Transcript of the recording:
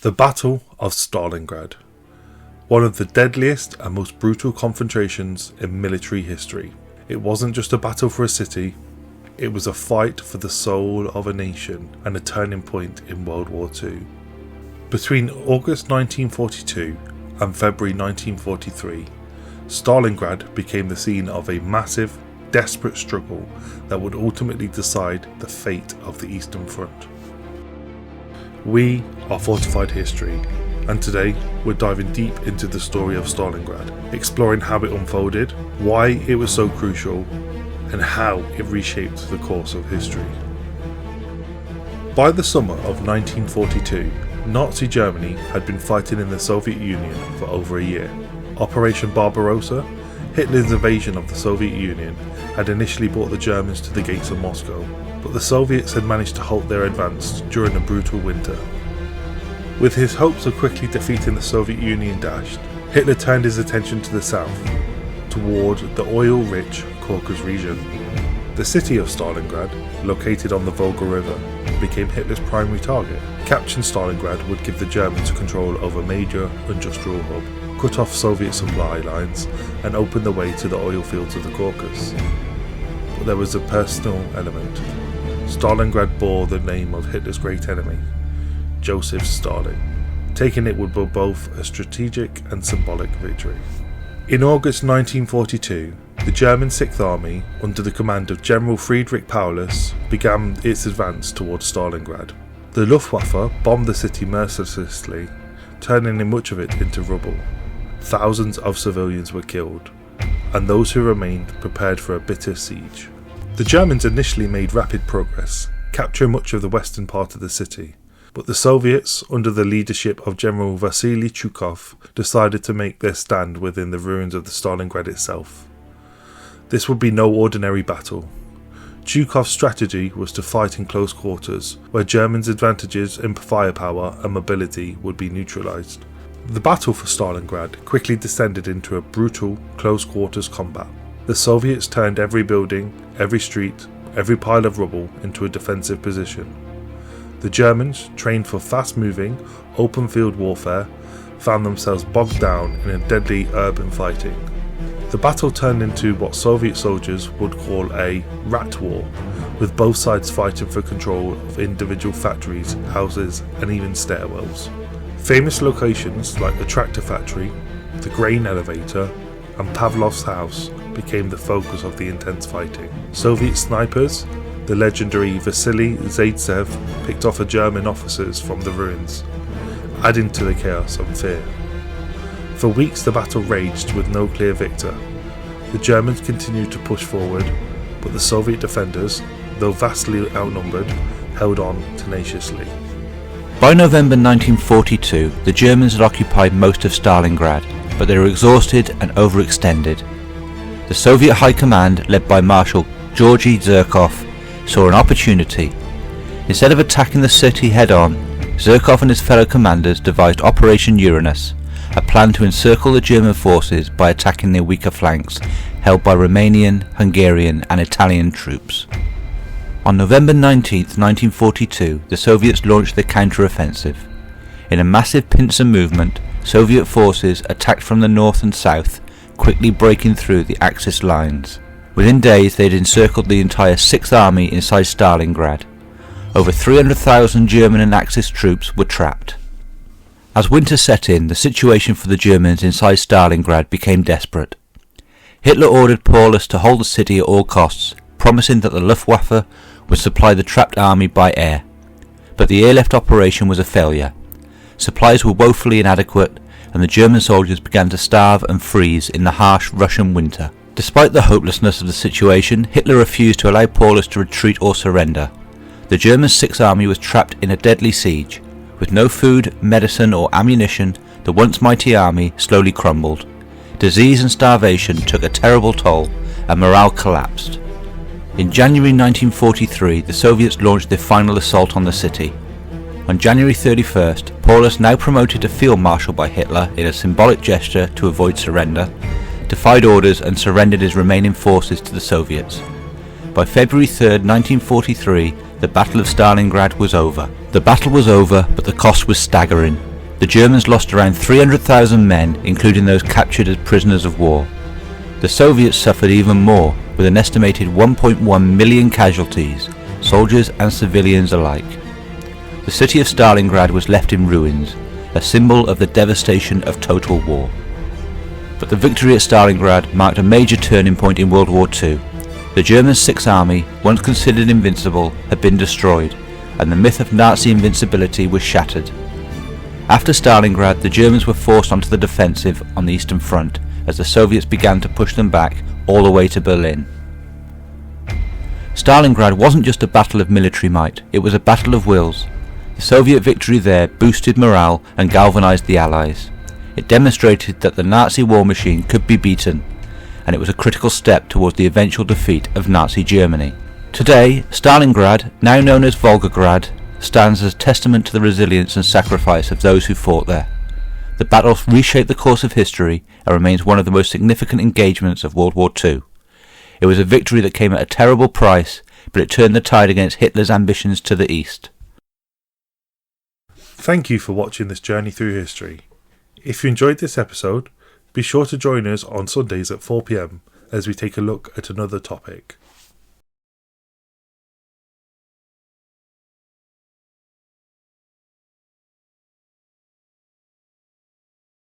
The Battle of Stalingrad, one of the deadliest and most brutal confrontations in military history. It wasn't just a battle for a city, it was a fight for the soul of a nation and a turning point in World War II. Between August 1942 and February 1943, Stalingrad became the scene of a massive, desperate struggle that would ultimately decide the fate of the Eastern Front. We are Fortified History, and today we're diving deep into the story of Stalingrad, exploring how it unfolded, why it was so crucial, and how it reshaped the course of history. By the summer of 1942, Nazi Germany had been fighting in the Soviet Union for over a year. Operation Barbarossa, Hitler's invasion of the Soviet Union, had initially brought the Germans to the gates of Moscow, but the Soviets had managed to halt their advance during a brutal winter. With his hopes of quickly defeating the Soviet Union dashed, Hitler turned his attention to the south, toward the oil-rich Caucasus region. The city of Stalingrad, located on the Volga River, became Hitler's primary target. Capturing Stalingrad would give the Germans control over a major industrial hub, cut off Soviet supply lines, and open the way to the oil fields of the Caucasus. But there was a personal element. Stalingrad bore the name of Hitler's great enemy, Joseph Stalin. Taking it would be both a strategic and symbolic victory. In August 1942, the German 6th Army, under the command of General Friedrich Paulus, began its advance towards Stalingrad. The Luftwaffe bombed the city mercilessly, turning much of it into rubble. Thousands of civilians were killed, and those who remained prepared for a bitter siege. The Germans initially made rapid progress, capturing much of the western part of the city, but the Soviets, under the leadership of General Vasily Zhukov, decided to make their stand within the ruins of the Stalingrad itself. This would be no ordinary battle. Zhukov's strategy was to fight in close quarters, where Germans' advantages in firepower and mobility would be neutralized. The battle for Stalingrad quickly descended into a brutal, close-quarters combat. The Soviets turned every building, every street, every pile of rubble into a defensive position. The Germans, trained for fast-moving, open-field warfare, found themselves bogged down in a deadly urban fighting. The battle turned into what Soviet soldiers would call a rat war, with both sides fighting for control of individual factories, houses, and even stairwells. Famous locations like the tractor factory, the grain elevator, and Pavlov's house became the focus of the intense fighting. Soviet snipers, the legendary Vasily Zaitsev, picked off German officers from the ruins, adding to the chaos and fear. For weeks the battle raged with no clear victor. The Germans continued to push forward, but the Soviet defenders, though vastly outnumbered, held on tenaciously. By November 1942, the Germans had occupied most of Stalingrad, but they were exhausted and overextended. The Soviet High Command, led by Marshal Georgy Zhukov, saw an opportunity. Instead of attacking the city head-on, Zhukov and his fellow commanders devised Operation Uranus, a plan to encircle the German forces by attacking their weaker flanks, held by Romanian, Hungarian and Italian troops. On November 19, 1942, the Soviets launched their counter-offensive. In a massive pincer movement, Soviet forces attacked from the north and south, quickly breaking through the Axis lines. Within days they had encircled the entire 6th Army inside Stalingrad. Over 300,000 German and Axis troops were trapped. As winter set in, the situation for the Germans inside Stalingrad became desperate. Hitler ordered Paulus to hold the city at all costs, promising that the Luftwaffe would supply the trapped army by air. But the airlift operation was a failure. Supplies were woefully inadequate, and the German soldiers began to starve and freeze in the harsh Russian winter. Despite the hopelessness of the situation, Hitler refused to allow Paulus to retreat or surrender. The German 6th Army was trapped in a deadly siege. With no food, medicine or ammunition, the once mighty army slowly crumbled. Disease and starvation took a terrible toll, and morale collapsed. In January 1943, the Soviets launched their final assault on the city. On January 31st, Paulus, now promoted to Field Marshal by Hitler in a symbolic gesture to avoid surrender, defied orders and surrendered his remaining forces to the Soviets. By February 3, 1943, the Battle of Stalingrad was over. The battle was over, but the cost was staggering. The Germans lost around 300,000 men, including those captured as prisoners of war. The Soviets suffered even more, with an estimated 1.1 million casualties, soldiers and civilians alike. The city of Stalingrad was left in ruins, a symbol of the devastation of total war. But the victory at Stalingrad marked a major turning point in World War II. The German Sixth Army, once considered invincible, had been destroyed, and the myth of Nazi invincibility was shattered. After Stalingrad, the Germans were forced onto the defensive on the Eastern Front, as the Soviets began to push them back all the way to Berlin. Stalingrad wasn't just a battle of military might, it was a battle of wills. The Soviet victory there boosted morale and galvanised the Allies. It demonstrated that the Nazi war machine could be beaten, and it was a critical step towards the eventual defeat of Nazi Germany. Today, Stalingrad, now known as Volgograd, stands as testament to the resilience and sacrifice of those who fought there. The battle reshaped the course of history and remains one of the most significant engagements of World War II. It was a victory that came at a terrible price, but it turned the tide against Hitler's ambitions to the east. Thank you for watching this journey through history. If you enjoyed this episode, be sure to join us on Sundays at 4 p.m. as we take a look at another topic.